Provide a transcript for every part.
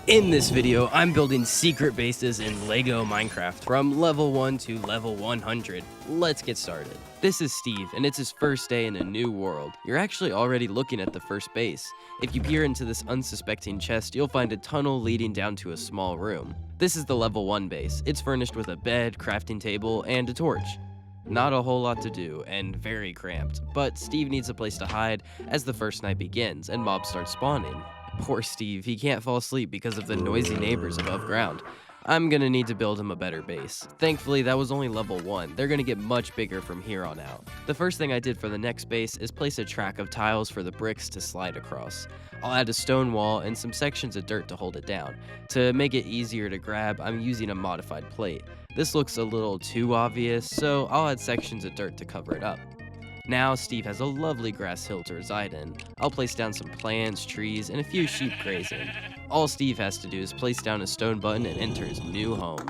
In this video, I'm building secret bases in LEGO Minecraft from level 1 to level 100. Let's get started. This is Steve, and it's his first day in a new world. You're actually already looking at the first base. If you peer into this unsuspecting chest, you'll find a tunnel leading down to a small room. This is the level 1 base. It's furnished with a bed, crafting table, and a torch. Not a whole lot to do, and very cramped, but Steve needs a place to hide as the first night begins and mobs start spawning. Poor Steve, he can't fall asleep because of the noisy neighbors above ground. I'm gonna need to build him a better base. Thankfully, that was only level 1. They're gonna get much bigger from here on out. The first thing I did for the next base is place a track of tiles for the bricks to slide across. I'll add a stone wall and some sections of dirt to hold it down. To make it easier to grab, I'm using a modified plate. This looks a little too obvious, so I'll add sections of dirt to cover it up. Now Steve has a lovely grass hill to reside in. I'll place down some plants, trees, and a few sheep grazing. All Steve has to do is place down a stone button and enter his new home.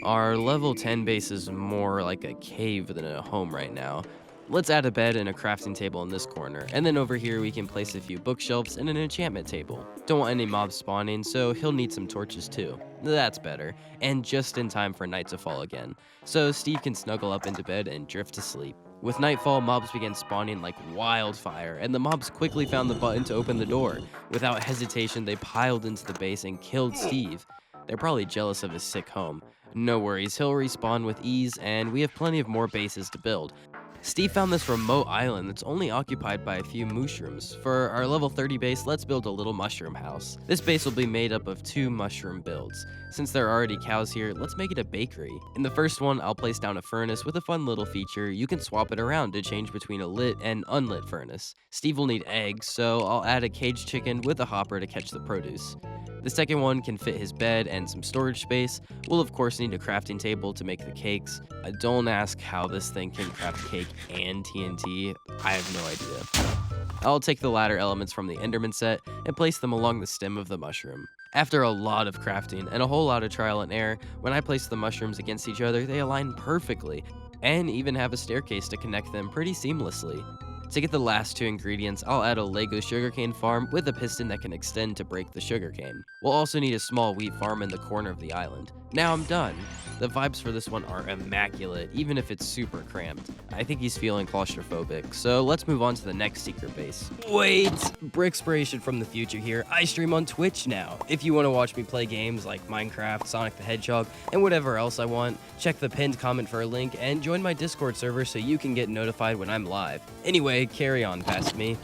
Our level 10 base is more like a cave than a home right now. Let's add a bed and a crafting table in this corner, and then over here we can place a few bookshelves and an enchantment table. Don't want any mobs spawning, so he'll need some torches too. That's better, and just in time for night to fall again, so Steve can snuggle up into bed and drift to sleep. With nightfall, mobs began spawning like wildfire, and the mobs quickly found the button to open the door. Without hesitation, they piled into the base and killed Steve. They're probably jealous of his sick home. No worries, he'll respawn with ease, and we have plenty of more bases to build. Steve found this remote island that's only occupied by a few mushrooms. For our level 30 base, let's build a little mushroom house. This base will be made up of 2 mushroom builds. Since there are already cows here, let's make it a bakery. In the first one, I'll place down a furnace with a fun little feature. You can swap it around to change between a lit and unlit furnace. Steve will need eggs, so I'll add a caged chicken with a hopper to catch the produce. The second one can fit his bed and some storage space. We'll of course need a crafting table to make the cakes. Don't ask how this thing can craft cake and TNT. I have no idea. I'll take the latter elements from the Enderman set and place them along the stem of the mushroom. After a lot of crafting and a whole lot of trial and error, when I place the mushrooms against each other, they align perfectly, and even have a staircase to connect them pretty seamlessly. To get the last 2 ingredients, I'll add a Lego sugarcane farm with a piston that can extend to break the sugarcane. We'll also need a small wheat farm in the corner of the island. Now I'm done. The vibes for this one are immaculate, even if it's super cramped. I think he's feeling claustrophobic, so let's move on to the next secret base. Wait! Brickspiration from the future here. I stream on Twitch now. If you want to watch me play games like Minecraft, Sonic the Hedgehog, and whatever else I want, check the pinned comment for a link and join my Discord server so you can get notified when I'm live. Anyway, carry on past me.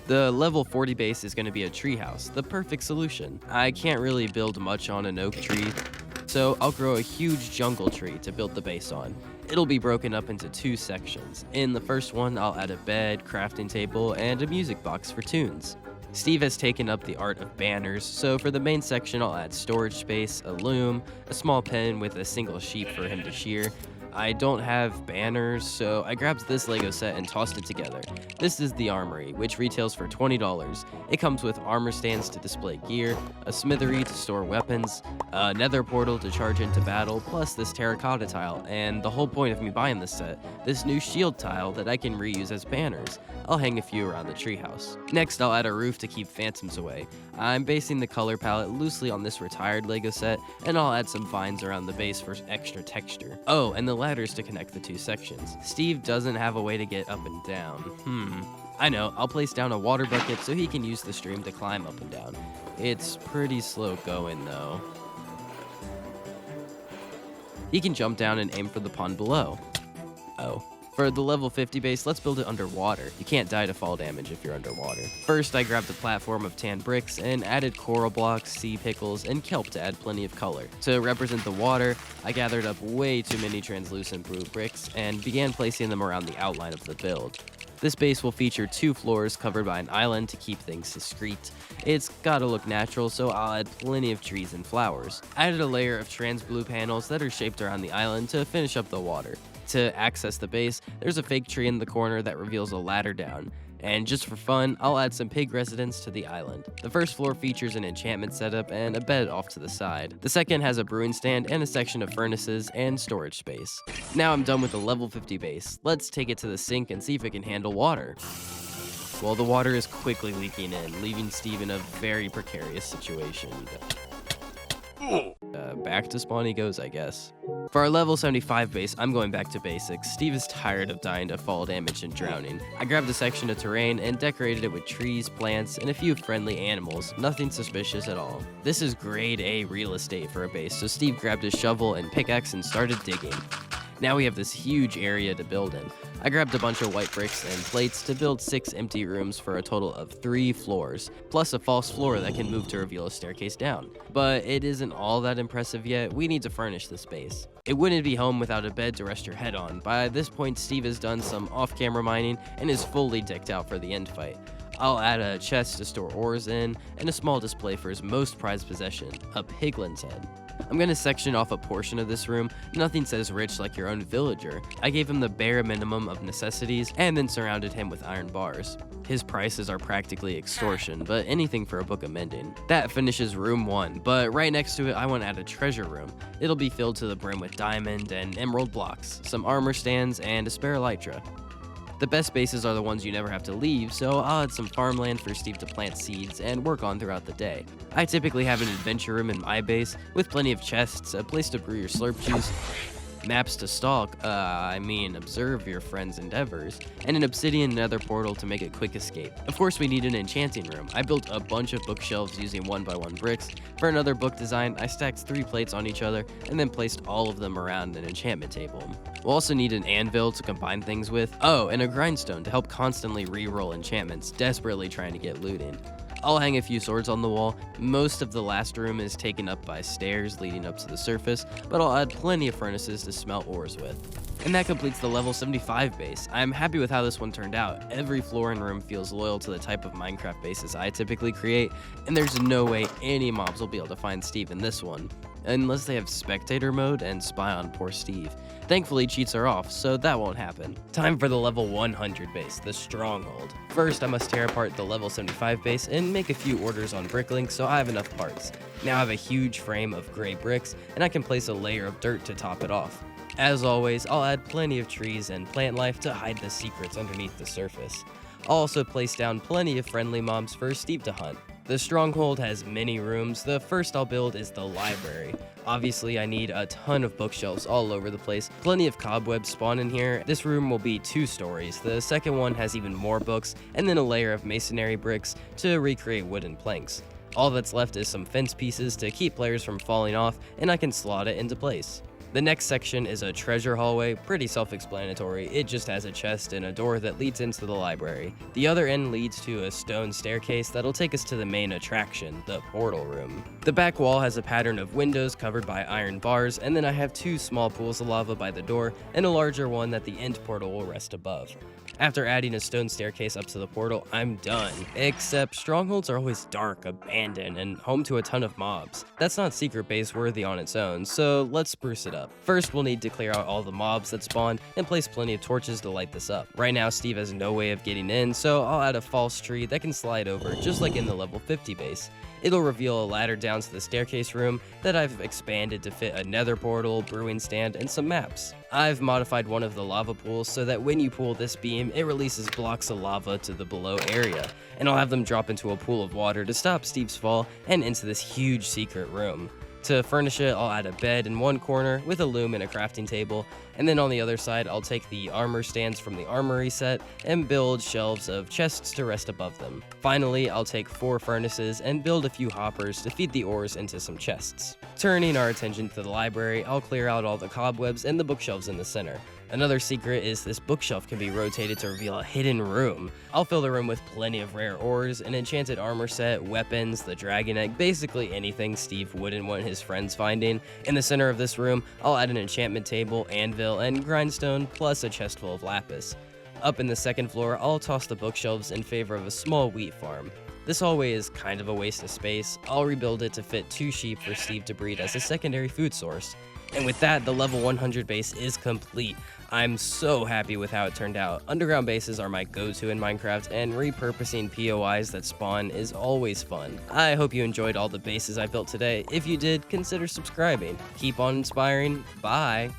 The level 40 base is going to be a treehouse, the perfect solution. I can't really build much on an oak tree, so I'll grow a huge jungle tree to build the base on. It'll be broken up into 2 sections. In the first one, I'll add a bed, crafting table, and a music box for tunes. Steve has taken up the art of banners, so for the main section I'll add storage space, a loom, a small pen with a single sheep for him to shear. I don't have banners, so I grabbed this Lego set and tossed it together. This is the armory, which retails for $20. It comes with armor stands to display gear, a smithery to store weapons, a nether portal to charge into battle, plus this terracotta tile, and the whole point of me buying this set, this new shield tile that I can reuse as banners. I'll hang a few around the treehouse. Next, I'll add a roof to keep phantoms away. I'm basing the color palette loosely on this retired Lego set, and I'll add some vines around the base for extra texture. Oh, and the ladders to connect the 2 sections. Steve doesn't have a way to get up and down. I know, I'll place down a water bucket so he can use the stream to climb up and down. It's pretty slow going though. He can jump down and aim for the pond below. Oh. For the level 50 base, let's build it underwater. You can't die to fall damage if you're underwater. First, I grabbed a platform of tan bricks and added coral blocks, sea pickles, and kelp to add plenty of color. To represent the water, I gathered up way too many translucent blue bricks and began placing them around the outline of the build. This base will feature 2 floors covered by an island to keep things discreet. It's gotta look natural, so I'll add plenty of trees and flowers. I added a layer of trans blue panels that are shaped around the island to finish up the water. To access the base, there's a fake tree in the corner that reveals a ladder down. And just for fun, I'll add some pig residence to the island. The first floor features an enchantment setup and a bed off to the side. The second has a brewing stand and a section of furnaces and storage space. Now I'm done with the level 50 base. Let's take it to the sink and see if it can handle water. Well, the water is quickly leaking in, leaving Steve in a very precarious situation. Back to spawn he goes, I guess. For our level 75 base, I'm going back to basics. Steve is tired of dying to fall damage and drowning. I grabbed a section of terrain and decorated it with trees, plants, and a few friendly animals. Nothing suspicious at all. This is grade A real estate for a base, so Steve grabbed his shovel and pickaxe and started digging. Now we have this huge area to build in. I grabbed a bunch of white bricks and plates to build 6 empty rooms for a total of 3 floors, plus a false floor that can move to reveal a staircase down. But it isn't all that impressive yet. We need to furnish the space. It wouldn't be home without a bed to rest your head on. By this point, Steve has done some off-camera mining and is fully decked out for the end fight. I'll add a chest to store ores in, and a small display for his most prized possession, a piglin's head. I'm going to section off a portion of this room. Nothing says rich like your own villager. I gave him the bare minimum of necessities and then surrounded him with iron bars. His prices are practically extortion, but anything for a book of mending. That finishes room 1, but right next to it I want to add a treasure room. It'll be filled to the brim with diamond and emerald blocks, some armor stands, and a spare elytra. The best bases are the ones you never have to leave, so I'll add some farmland for Steve to plant seeds and work on throughout the day. I typically have an adventure room in my base, with plenty of chests, a place to brew your slurp juice, maps to stalk, observe your friend's endeavors, and an obsidian nether portal to make a quick escape. Of course, we need an enchanting room. I built a bunch of bookshelves using 1x1 bricks. For another book design, I stacked 3 plates on each other and then placed all of them around an enchantment table. We'll also need an anvil to combine things with. Oh, and a grindstone to help constantly re-roll enchantments, desperately trying to get looting. I'll hang a few swords on the wall. Most of the last room is taken up by stairs leading up to the surface, but I'll add plenty of furnaces to smelt ores with. And that completes the level 75 base. I'm happy with how this one turned out. Every floor and room feels loyal to the type of Minecraft bases I typically create, and there's no way any mobs will be able to find Steve in this one, unless they have spectator mode and spy on poor Steve. Thankfully, cheats are off, so that won't happen. Time for the level 100 base, the Stronghold. First, I must tear apart the level 75 base and make a few orders on Bricklink so I have enough parts. Now I have a huge frame of gray bricks, and I can place a layer of dirt to top it off. As always, I'll add plenty of trees and plant life to hide the secrets underneath the surface. I'll also place down plenty of friendly mobs for Steve to hunt. The Stronghold has many rooms. The first I'll build is the library. Obviously, I need a ton of bookshelves all over the place. Plenty of cobwebs spawn in here. This room will be 2 stories. The second one has even more books, and then a layer of masonry bricks to recreate wooden planks. All that's left is some fence pieces to keep players from falling off, and I can slot it into place. The next section is a treasure hallway, pretty self-explanatory. It just has a chest and a door that leads into the library. The other end leads to a stone staircase that'll take us to the main attraction, the portal room. The back wall has a pattern of windows covered by iron bars, and then I have 2 small pools of lava by the door and a larger one that the end portal will rest above. After adding a stone staircase up to the portal, I'm done. Except strongholds are always dark, abandoned, and home to a ton of mobs. That's not secret base worthy on its own, so let's spruce it up. First, we'll need to clear out all the mobs that spawn and place plenty of torches to light this up. Right now, Steve has no way of getting in, so I'll add a false tree that can slide over, just like in the level 50 base. It'll reveal a ladder down to the staircase room that I've expanded to fit a nether portal, brewing stand, and some maps. I've modified one of the lava pools so that when you pull this beam, it releases blocks of lava to the below area, and I'll have them drop into a pool of water to stop Steve's fall and into this huge secret room. To furnish it, I'll add a bed in one corner with a loom and a crafting table, and then on the other side, I'll take the armor stands from the armory set and build shelves of chests to rest above them. Finally, I'll take 4 furnaces and build a few hoppers to feed the ores into some chests. Turning our attention to the library, I'll clear out all the cobwebs and the bookshelves in the center. Another secret is this bookshelf can be rotated to reveal a hidden room. I'll fill the room with plenty of rare ores, an enchanted armor set, weapons, the dragon egg, basically anything Steve wouldn't want his friends finding. In the center of this room, I'll add an enchantment table, anvil, and grindstone, plus a chest full of lapis. Up in the second floor, I'll toss the bookshelves in favor of a small wheat farm. This hallway is kind of a waste of space. I'll rebuild it to fit 2 sheep for Steve to breed as a secondary food source. And with that, the level 100 base is complete. I'm so happy with how it turned out. Underground bases are my go-to in Minecraft, and repurposing POIs that spawn is always fun. I hope you enjoyed all the bases I built today. If you did, consider subscribing. Keep on inspiring. Bye!